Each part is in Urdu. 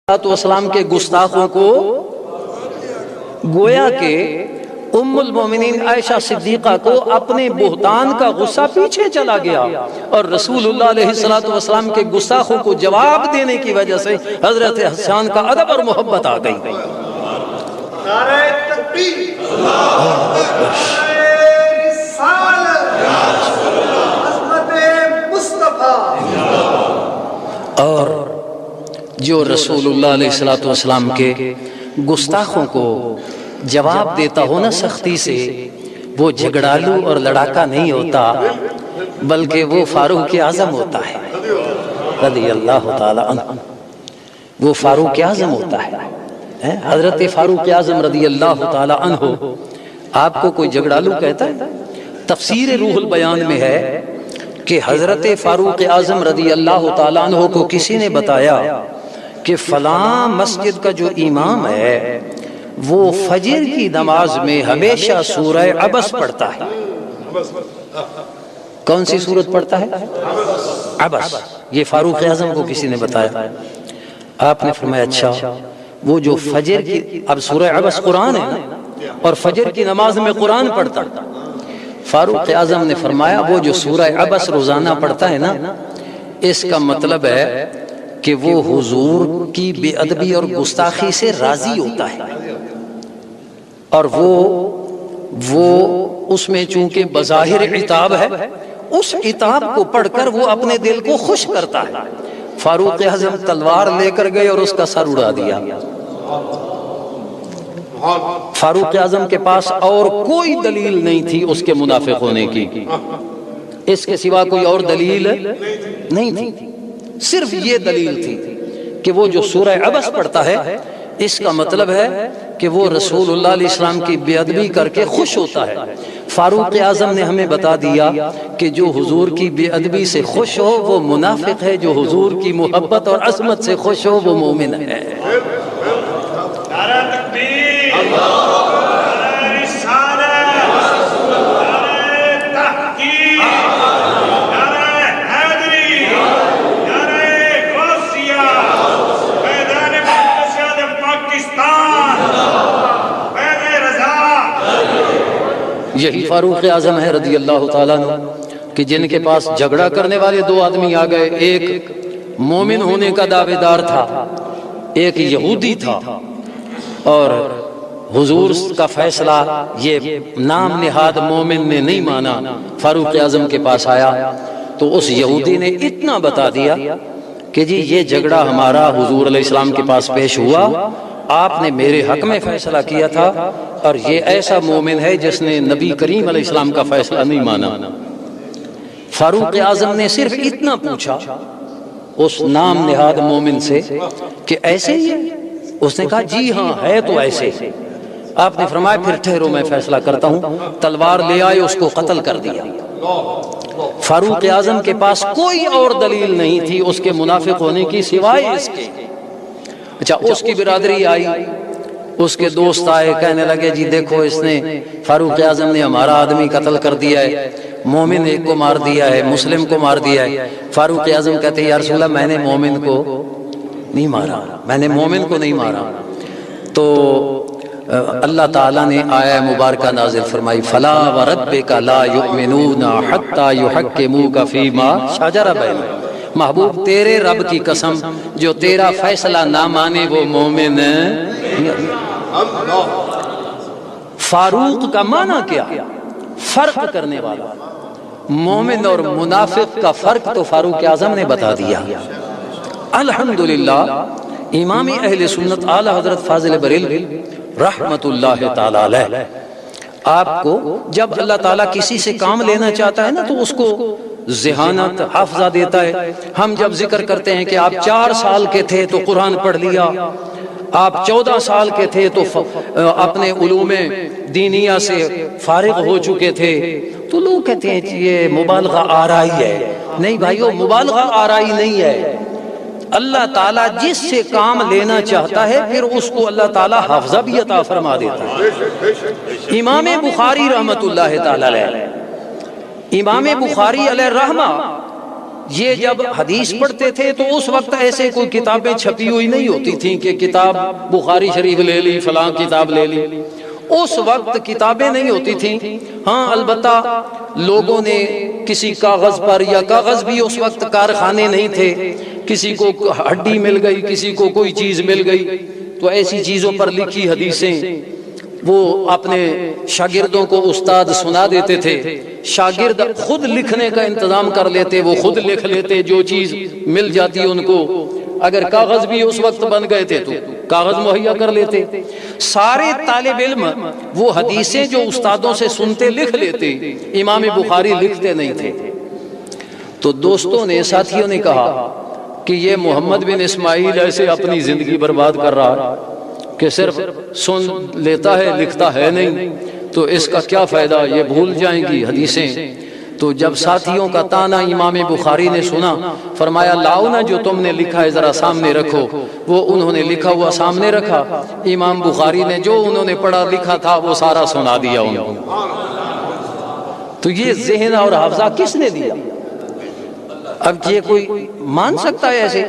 والسلام کے گستاخوں کو گویا کہ ام المومنین عائشہ صدیقہ کو اپنے بہتان کا غصہ پیچھے چلا گیا اور رسول اللہ علیہ السلام کے گستاخوں کو جواب دینے کی وجہ سے حضرت حسان کا ادب اور محبت آ گئی۔ نعرہ تکبیر، عظمت مصطفیٰ۔ اور جو رسول اللہ علیہ السلام کے گستاخوں کو جواب دیتا ہو نا سختی سے، وہ جھگڑالو اور لڑاکا نہیں ہوتا بلکہ وہ فاروق اعظم ہوتا ہے رضی اللہ تعالی عنہ۔ وہ فاروق اعظم ہوتا ہے، حضرت فاروق اعظم رضی اللہ تعالی عنہ۔ آپ کو کوئی جھگڑالو کہتا ہے؟ تفسیر روح البیان میں ہے کہ حضرت فاروق اعظم رضی اللہ تعالی عنہ کو کسی نے بتایا کہ فلاں مسجد کا جو امام ہے وہ فجر کی نماز میں ہمیشہ سورہ عبس پڑھتا ہے۔ کون سی سورت پڑھتا ہے؟ عبس۔ یہ فاروق اعظم کو کسی نے بتایا۔ آپ نے فرمایا اچھا، وہ جو فجر کی، اب سورہ عبس قرآن ہے اور فجر کی نماز میں قرآن پڑھتا۔ فاروق اعظم نے فرمایا وہ جو سورہ عبس روزانہ پڑھتا ہے نا، اس کا مطلب ہے کہ وہ حضور کی بے ادبی اور گستاخی سے راضی ہوتا ہے، اور وہ اس میں چونکہ بظاہر عتاب ہے، اس عتاب کو پڑھ کر وہ اپنے دل کو خوش کرتا ہے۔ فاروق اعظم تلوار لے کر گئے اور اس کا سر اڑا دیا۔ فاروق اعظم کے پاس اور کوئی دلیل نہیں تھی اس کے منافق ہونے کی، اس کے سوا کوئی اور دلیل نہیں تھی، صرف یہ دلیل تھی کہ وہ جو سورہ عبس پڑھتا ہے اس کا مطلب ہے کہ وہ رسول اللہ علیہ السلام کی بے ادبی کر کے خوش ہوتا ہے۔ فاروق اعظم نے ہمیں بتا دیا کہ جو حضور کی بے ادبی سے خوش ہو وہ منافق ہے، جو حضور کی محبت اور عظمت سے خوش ہو وہ مومن ہے۔ نعرہ تکبیر، نعرہ رسالت، نعرہ تحقیق، نعرہ حیدری، نعرہ غوثیہ، میدان مقدس پاکستان، فیض رضا۔ یہی فاروق اعظم ہے رضی اللہ تعالیٰ عنہ کہ جن کے پاس جھگڑا کرنے والے دو آدمی آ گئے، ایک مومن ہونے کا دعوے دار تھا، ایک یہودی تھا، اور حضور کا فیصلہ یہ نام نہاد مومن نے نہیں مانا۔ فاروق اعظم کے پاس آیا تو اس یہودی نے اتنا بتا دیا کہ جی یہ جھگڑا ہمارا حضور علیہ السلام کے پاس پیش ہوا، آپ نے میرے حق میں فیصلہ کیا تھا، اور یہ ایسا مومن ہے جس نے نبی کریم علیہ السلام کا فیصلہ نہیں مانا۔ فاروق اعظم نے صرف اتنا پوچھا اس نام نہاد مومن سے کہ ایسے ہی ہے؟ اس نے کہا جی ہاں ہے تو ایسے۔ آپ نے فرمایا پھر ٹھہرو میں فیصلہ کرتا ہوں۔ تلوار لے آئے، اس کو قتل کر دیا۔ فاروق اعظم کے پاس کوئی اور دلیل نہیں تھی اس کے منافق ہونے کی سوائے اس کے۔ اچھا، اس کی برادری آئی، اس کے دوست آئے، کہنے لگے جی دیکھو اس نے، فاروق اعظم نے ہمارا آدمی قتل کر دیا ہے، مومن ایک کو مار دیا ہے، مسلم کو مار دیا ہے۔ فاروق اعظم کہتے ہیں یا رسول اللہ میں نے مومن کو نہیں مارا، میں نے مومن کو نہیں مارا۔ تو اللہ تعالیٰ نے آیہ مبارکہ نازل فرمائی فَلَا وَرَبِّكَ لَا يُؤْمِنُونَ حَتَّى يُحَكِّمُوكَ فِي مَا شَجَرَ بَيْنَهُمْ۔ محبوب تیرے رب کی قسم جو تیرا فیصلہ نہ مانے وہ مومن ہے۔ فاروق کا معنی کیا؟ فرق کرنے والا۔ مومن اور منافق کا فرق تو فاروق اعظم نے بتا دیا۔ الحمدللہ امام اہل سنت اعلی حضرت فاضل بریلوی رحمت اللہ تعالی علیہ، آپ کو جب اللہ تعالیٰ کسی سے کام لینا چاہتا ہے نا تو اس کو ذہانت حافظہ دیتا ہے۔ ہم جب ذکر کرتے ہیں کہ آپ 4 سال کے تھے تو قرآن پڑھ لیا، آپ 14 سال کے تھے تو اپنے علوم دینیہ سے فارغ ہو چکے تھے، تو لوگ کہتے ہیں یہ مبالغہ آرائی ہے۔ نہیں بھائیو، مبالغہ آرائی نہیں ہے۔ اللہ تعالیٰ جس سے کام لینا چاہتا ہے پھر اس کو اللہ تعالیٰ حافظہ بھی عطا فرما دیتا ہے۔ امام بخاری رحمت اللہ تعالی علیہ، امام بخاری علیہ رحمہ یہ جب حدیث پڑھتے تھے تو اس وقت ایسے کوئی کتابیں چھپی ہوئی نہیں ہوتی تھیں کہ کتاب بخاری شریف لے لی، فلاں کتاب لے لی، اس وقت کتابیں نہیں ہوتی تھیں۔ ہاں البتہ لوگوں نے کسی کاغذ پر، یا کاغذ بھی اس وقت کارخانے نہیں تھے، کسی کو ہڈی مل گئی، کسی کو کوئی چیز مل گئی، تو ایسی چیزوں پر لکھی حدیثیں وہ اپنے شاگردوں کو استاد سنا دیتے تھے۔ شاگرد خود لکھنے کا انتظام کر لیتے، وہ خود لکھ لیتے، جو چیز مل جاتی ان کو، اگر کاغذ بھی اس وقت بن گئے تھے تو کاغذ مہیا کر لیتے۔ سارے طالب علم وہ حدیثیں جو استادوں سے سنتے لکھ لیتے، امام بخاری لکھتے نہیں تھے۔ تو دوستوں نے، ساتھیوں نے کہا کہ یہ محمد بن اسماعیل ایسے اپنی زندگی برباد کر رہا کہ صرف سن لیتا ہے، لکھتا ہے نہیں، تو اس کا کیا فائدہ، یہ بھول جائیں گی حدیثیں۔ تو جب ساتھیوں کا تانا امام بخاری نے سنا، فرمایا لاؤ نا جو تم نے لکھا ہے ذرا سامنے رکھو۔ وہ انہوں نے لکھا ہوا سامنے رکھا، امام بخاری نے جو انہوں نے پڑھا لکھا تھا وہ سارا سنا دیا انہوں۔ تو یہ ذہن اور حافظہ کس نے دیا؟ اب یہ کوئی مان سکتا ہے ایسے؟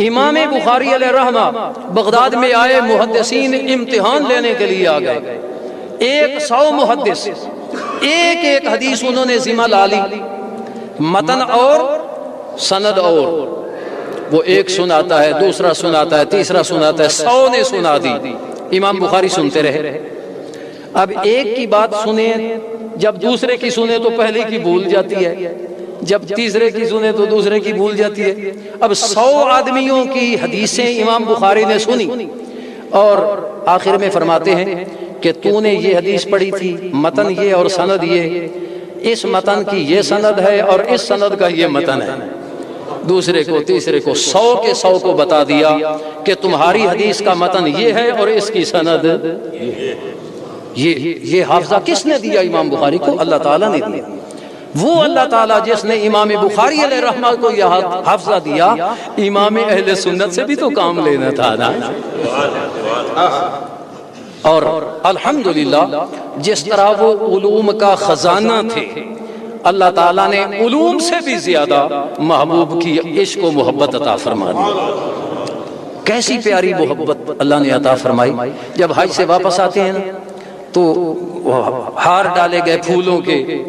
امام بخاری علیہ رحمہ بغداد میں آئے، محدثین امتحان لینے کے لیے آ گئے، 100 محدث، ایک ایک حدیث انہوں نے ذمہ لا لی، متن اور سند، اور وہ ایک سناتا ہے، دوسرا سناتا ہے، تیسرا سناتا ہے، 100 نے سنا دی، امام بخاری سنتے رہے۔ اب ایک کی بات سنیں، جب دوسرے کی سنیں تو پہلے کی بھول جاتی ہے، جب تیسرے کی سنیں تو دوسرے کی بھول جاتی ہے۔ اب 100 آدمیوں کی حدیثیں امام بخاری نے سنی، اور آخر میں فرماتے ہیں کہ تو نے یہ حدیث پڑھی تھی، متن یہ اور سند یہ، اس متن کی یہ سند ہے اور اس سند کا یہ متن ہے۔ دوسرے کو، تیسرے کو، 100 کے 100 کو بتا دیا کہ تمہاری حدیث کا متن یہ ہے اور اس کی سند یہ حافظہ کس نے دیا امام بخاری کو؟ اللہ تعالیٰ نے دیا۔ وہ اللہ تعالیٰ جس نے امام بخاری علیہ رحمہ کو یہ حافظہ دیا، امام اہل سنت سے بھی تو کام لینا تھا نا۔ اور الحمدللہ جس طرح وہ علوم کا خزانہ تھے، اللہ تعالیٰ نے علوم سے بھی زیادہ محبوب کی عشق و محبت عطا فرما دی۔ کیسی پیاری محبت اللہ نے عطا فرمائی۔ جب حج سے واپس آتے ہیں نا تو ہار ڈالے گئے پھولوں کے،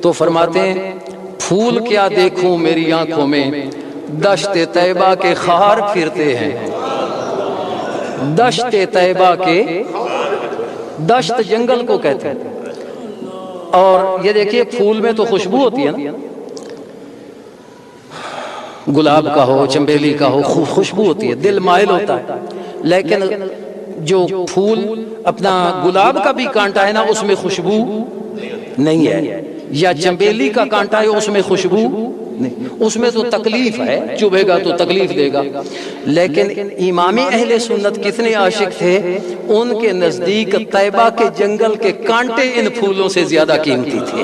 تو فرماتے ہیں پھول کیا دیکھوں میری آنکھوں میں، دشت طیبہ کے خار پھرتے ہیں۔ دشت طیبہ کے، دشت جنگل کو کہتے ہیں، اور یہ دیکھیے پھول میں تو خوشبو ہوتی ہے نا، گلاب کا ہو، چنبیلی کا ہو، خوشبو ہوتی ہے، دل مائل ہوتا ہے، لیکن جو پھول اپنا گلاب کا بھی کانٹا ہے نا اس میں خوشبو نہیں ہے، یا چنبیلی کا کانٹا ہے اس میں خوشبو نہیں، اس میں تو تکلیف ہے، چبھے گا تو تکلیف دے گا۔ لیکن امام اہل سنت کتنے عاشق تھے، ان کے نزدیک طیبہ کے جنگل کے کانٹے ان پھولوں سے زیادہ قیمتی تھے،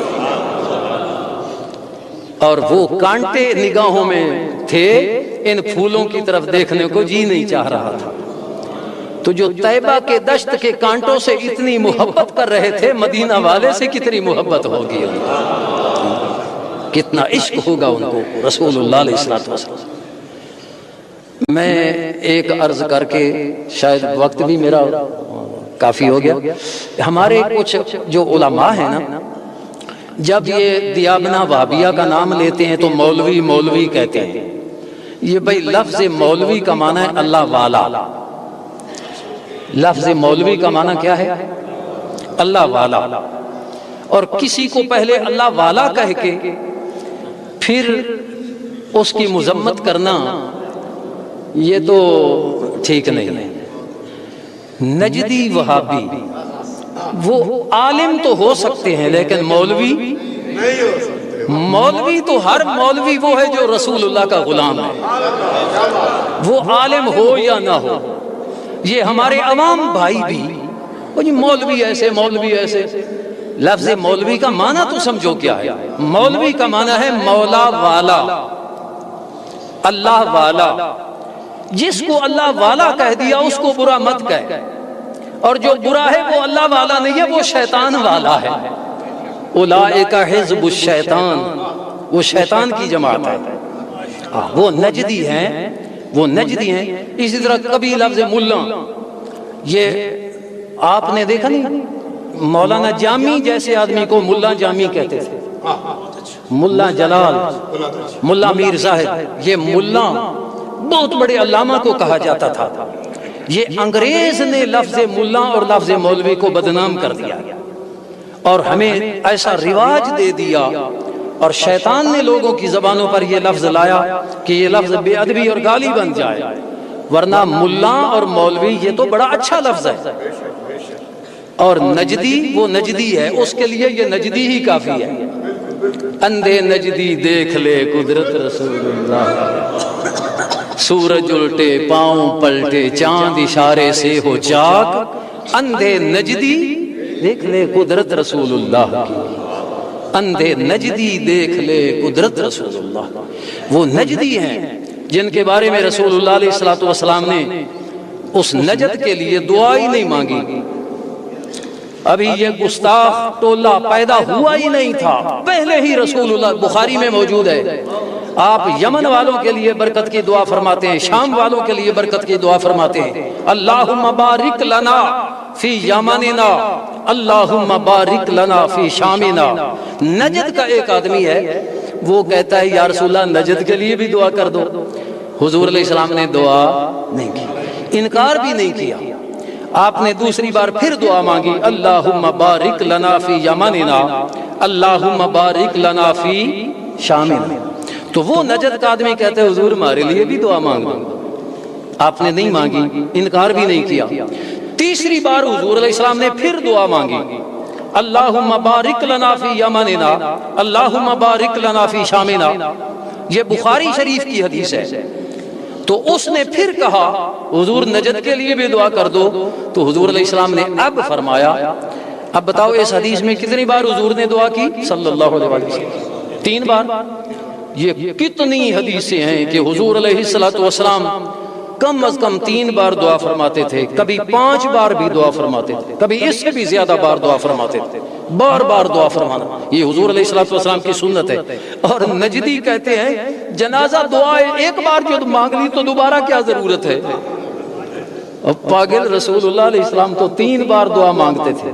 اور وہ کانٹے نگاہوں میں تھے، ان پھولوں کی طرف دیکھنے کو جی نہیں چاہ رہا تھا۔ تو جو طیبہ کے دشت کے کانٹوں سے اتنی محبت کر رہے تھے، مدینہ والے سے کتنی محبت ہوگی، کتنا عشق ہوگا ان کو رسول اللہ علیہ السلام۔ میں ایک عرض کر کے، شاید وقت بھی میرا کافی ہو گیا، ہمارے کچھ جو علماء ہیں نا، جب یہ دیابنا وہابیہ کا نام لیتے ہیں تو مولوی مولوی کہتے ہیں۔ یہ بھائی لفظ مولوی کا معنی ہے اللہ والا، لفظ مولوی کا معنی کیا ہے؟ اللہ والا، اور کسی کو پہلے اللہ والا کہہ کے پھر اس کی مذمت کرنا یہ تو ٹھیک نہیں ہے۔ نجدی وہابی وہ عالم تو ہو سکتے ہیں لیکن مولوی نہیں ہو سکتے۔ مولوی تو ہر مولوی وہ ہے جو رسول اللہ کا غلام ہے، وہ عالم ہو یا نہ ہو۔ یہ ہمارے عوام بھائی بھی وہ جی مولوی ایسے مولوی ایسے، لفظ مولوی کا معنی تو سمجھو کیا ہے۔ مولوی کا معنی ہے مولا والا، اللہ والا۔ جس کو اللہ والا کہہ دیا اس کو برا مت کہہ، اور جو برا ہے وہ اللہ والا نہیں ہے، وہ شیطان والا ہے۔ اولئک حزب الشیطان، وہ شیطان کی جماعت ہے۔ وہ نجدی ہیں، وہ نجدی ہیں۔ اسی طرح کبھی لفظ ملا، یہ آپ نے دیکھا نہیں، مولانا جامی جیسے آدمی کو ملا جامی کہتے تھے، ملا جلال، ملا میر زاہد، یہ ملا بہت بڑے علامہ کو کہا جاتا تھا۔ یہ انگریز نے لفظ ملا اور لفظ مولوی کو بدنام کر دیا اور ہمیں ایسا رواج دے دیا، اور شیطان نے لوگوں کی زبانوں پر یہ لفظ لایا کہ یہ لفظ بے ادبی اور گالی بن جائے، ورنہ ملا اور مولوی یہ تو بڑا اچھا لفظ ہے، اور نجدی وہ نجدی ہے، اس کے لیے یہ نجدی ہی کافی ہے۔ اندھے نجدی دیکھ لے قدرت رسول اللہ، سورج الٹے پاؤں پلٹے چاند اشارے سے ہو چاک، اندھے نجدی دیکھ لے قدرت رسول اللہ کی، اندھے نجدی دیکھ لے قدرت رسول اللہ۔ وہ نجدی ہیں جن کے بارے میں رسول اللہ علیہ الصلوۃ والسلام نے اس نجد کے لیے دعا ہی نہیں مانگی۔ ابھی یہ گستاخ ٹولہ پیدا ہوا ہی نہیں تھا، پہلے ہی رسول اللہ، بخاری میں موجود ہے، آپ یمن والوں کے لیے برکت کی دعا فرماتے ہیں، شام والوں کے لیے برکت کی دعا فرماتے ہیں، اللہم بارک لنا فی یمننا، اللہم بارک لنا فی شامنا۔ نجد کا ایک آدمی ہے، وہ کہتا ہے یا رسول اللہ نجد کے لیے بھی دعا کر دو۔ حضور علیہ السلام نے دعا نہیں کی، انکار بھی نہیں کیا۔ آپ نے دوسری بار پھر دعا مانگی، اللہم بارک لنا فی یمننا، اللہم بارک لنا فی شامنا۔ تو وہ نجد کا آدمی کہتے ہیں حضور ہمارے لیے بھی دعا مانگو۔ آپ نے نہیں مانگی، انکار بھی نہیں کیا۔ تیسری بار حضور علیہ السلام نے پھر دعا مانگی، اللہم بارک لنا فی یمننا، اللہم بارک لنا فی شامنا۔ یہ بخاری شریف کی حدیث ہے۔ تو اس نے پھر کہا حضور نجد کے لیے بھی دعا کر دو، تو حضور علیہ السلام نے اب فرمایا، اب بتاؤ اس حدیث میں کتنی بار حضور نے دعا کی؟ صلی اللہ علیہ وسلم 3 بار۔ یہ کتنی حدیثیں ہیں کہ حضور علیہ السلام کم از کم 3 بار دعا فرماتے تھے، کبھی 5 بار بھی دعا فرماتے تھے، کبھی اس سے بھی زیادہ بار دعا فرماتے تھے، بار بار دعا فرمانا یہ حضور علیہ السلام کی سنت ہے۔ اور نجدی کہتے ہیں جنازہ دعا ایک بار جو مانگ لی تو دوبارہ کیا ضرورت ہے؟ اب پاگل رسول اللہ علیہ السلام تو 3 بار دعا مانگتے تھے۔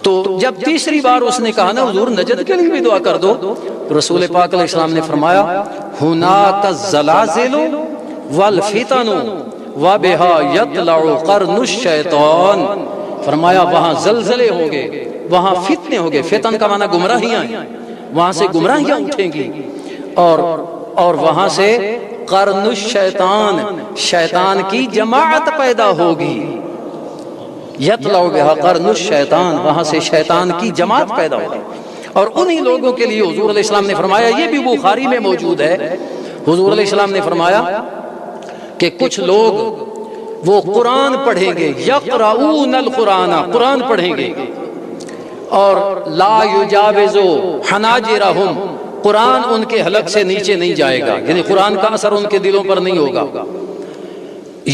تو جب تیسری بار اس نے کہا نا حضور نجد کے لیے بھی دعا کر دو، تو رسول پاک علیہ السلام نے فرمایا ہناک الزلازل والفتن وبها يطلع قرن الشیطان، فرمایا وہاں زلزلے ہوں گے، وہاں فتنے ہوں گے، فتن کا معنی گمراہیاں ہیں، وہاں سے گمراہیاں اٹھیں گی، اور وہاں سے قرن الشیطان، شیطان کی جماعت پیدا ہوگی، یطلع بها قرن الشیطان، وہاں سے شیطان کی جماعت پیدا ہوگی۔ اور انہی لوگوں کے لیے حضور علیہ السلام نے فرمایا، یہ بھی بخاری میں موجود ہے، حضور علیہ السلام نے فرمایا کہ کچھ لوگ وہ قرآن پڑھیں گے، یقرؤون القرآن، قرآن پڑھیں گے، اور لا یجاوز حناجرہم، قرآن ان کے حلق سے نیچے نہیں جائے گا، یعنی قرآن کا اثر ان کے دلوں پر نہیں ہوگا۔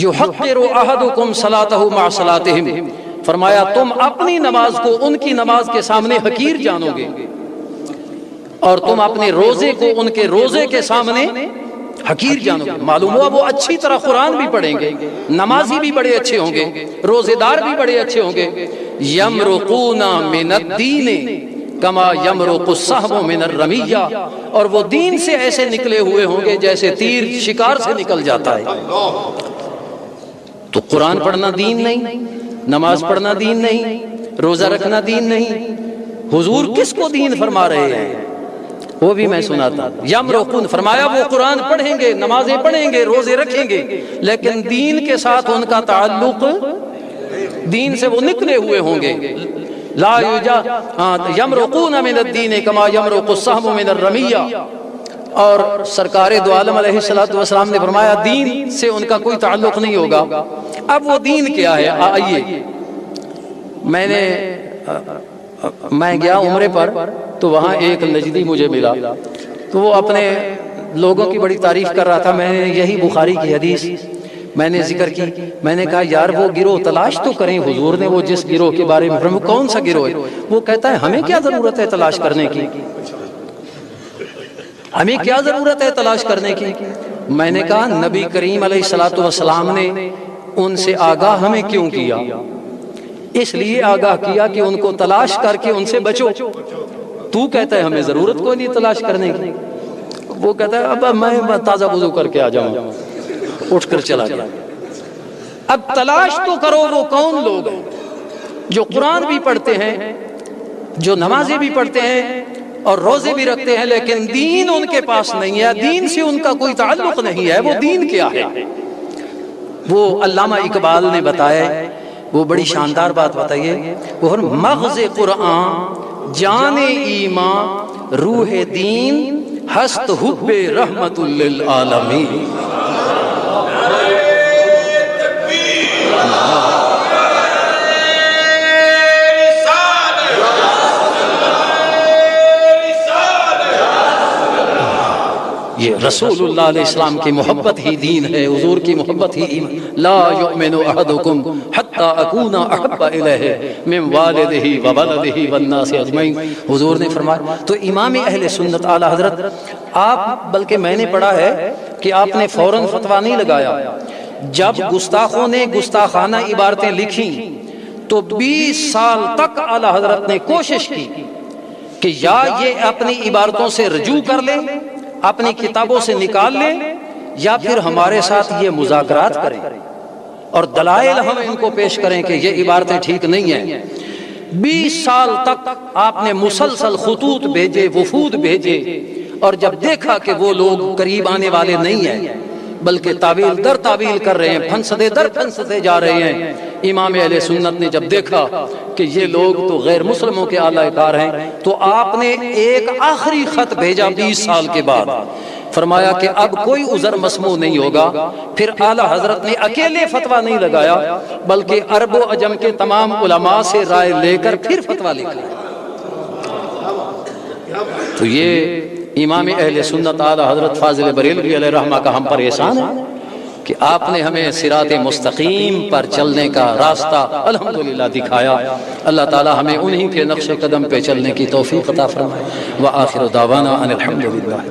یحقر احدکم صلاتہ مع صلاتہم، فرمایا تم اپنی نماز کو ان کی نماز کے سامنے حقیر جانو گے، اور تم اپنے روزے کو ان کے روزے کے سامنے حقیر جانو گے۔ معلوم ہوا وہ اچھی طرح قرآن بھی پڑھیں گے، نمازی بھی بڑے اچھے ہوں گے، روزے دار بھی بڑے اچھے ہوں گے۔ یمرقون من الدین کما یمرق السہم من الرمیہ، اور وہ دین سے ایسے نکلے ہوئے ہوں گے جیسے تیر شکار سے نکل جاتا ہے۔ تو قرآن پڑھنا دین نہیں، نماز پڑھنا دین نہیں، روزہ رکھنا دین نہیں، حضور کس کو دین فرما رہے ہیں وہ بھی میں سناتا۔ یمرقون، فرمایا وہ قرآن پڑھیں گے، نمازیں پڑھیں گے، روزے رکھیں گے، لیکن دین کے ساتھ ان کا تعلق، دین سے وہ نکلے ہوئے ہوں گے۔ لا یمرقون من الدین کما یمرق السہم من الرمیہ، اور سرکار دو عالم علیہ السلام نے فرمایا دین سے ان کا کوئی تعلق نہیں ہوگا۔ اب وہ دین کیا ہے؟ آئیے، میں گیا عمرے پر، تو وہاں ایک نجدی مجھے ملا، تو وہ اپنے لوگوں کی بڑی تعریف کر رہا تھا۔ میں نے یہی بخاری کی حدیث میں نے ذکر کی، میں نے کہا یار وہ گروہ تلاش تو کریں، حضور نے وہ جس گروہ کے بارے میں فرمایا کون سا گروہ ہے؟ وہ کہتا ہے ہمیں کیا ضرورت ہے تلاش کرنے کی، ہمیں کیا ضرورت ہے تلاش کرنے کی؟ میں نے کہا نبی کریم علیہ الصلوۃ والسلام نے ان سے آگاہ ہمیں کیوں کیا؟ اس لیے آگاہ کیا کہ ان کو تلاش کر کے ان سے بچو۔ تو کہتا ہے ہمیں ضرورت کوئی نہیں تلاش کرنے کی، وہ کہتا ہے اب میں تازہ وضو کر کے آ جاؤں، اٹھ کر چلا گیا۔ اب تلاش تو کرو وہ کون لوگ ہیں جو قرآن بھی پڑھتے ہیں، جو نمازیں بھی پڑھتے ہیں اور روزے بھی رکھتے ہیں، لیکن دین ان کے پاس نہیں ہے، دین سے ان کا کوئی تعلق نہیں ہے۔ وہ دین کیا ہے؟ وہ علامہ اقبال نے بتایا، وہ بڑی شاندار بات بتائیے، وہ مغز قرآن جان ایمان روح دین ہست حب رحمت للعالمین۔ یہ رسول اللہ علیہ السلام کی محبت ہی دین ہے، حضور کی محبت ہی ایمان۔ لا یؤمن احدکم حتی اکون احب الیہ من والدہ وولدہ والناس اجمعین۔ حضور نے فرمایا، تو امام اہل سنت اعلی حضرت آپ، بلکہ میں نے پڑھا ہے کہ آپ نے فوراً فتویٰ نہیں لگایا۔ جب گستاخوں نے گستاخانہ عبارتیں لکھیں تو 20 سال تک اعلی حضرت نے کوشش کی کہ یا یہ اپنی عبارتوں سے رجوع کر لیں، اپنی کتابوں سے نکال لیں، یا پھر ہمارے ساتھ یہ مذاکرات کریں اور دلائل ہم ان کو پیش کریں کہ یہ عبارتیں ٹھیک نہیں ہیں۔ 20 سال تک آپ نے مسلسل خطوط بھیجے، وفود بھیجے، اور جب دیکھا کہ وہ لوگ قریب آنے والے نہیں ہیں بلکہ تعویل در تعویل کر رہے ہیں، پھنستے در پھنستے جا رہے ہیں، امام اہل سنت نے جب دیکھا کہ یہ لوگ تو غیر مسلموں کے اعلی کار ہیں، تو آپ نے ایک آخری خط بھیجا 20 سال کے بعد، فرمایا کہ اب کوئی عذر مسموع نہیں ہوگا۔ پھر اعلی حضرت نے اکیلے فتویٰ نہیں لگایا بلکہ عرب و عجم کے تمام علماء سے رائے لے کر پھر فتویٰ لکھا۔ تو یہ امام اہل سنت اعلی حضرت فاضل بریلوی علیہ رحمہ کا ہم پر احسان ہے کہ آپ نے ہمیں صراط مستقیم پر چلنے کا راستہ الحمدللہ دکھایا۔ اللہ تعالی ہمیں انہی کے نقش قدم پہ چلنے کی توفیق عطا فرمائے۔ وآخر دعوانا ان الحمدللہ۔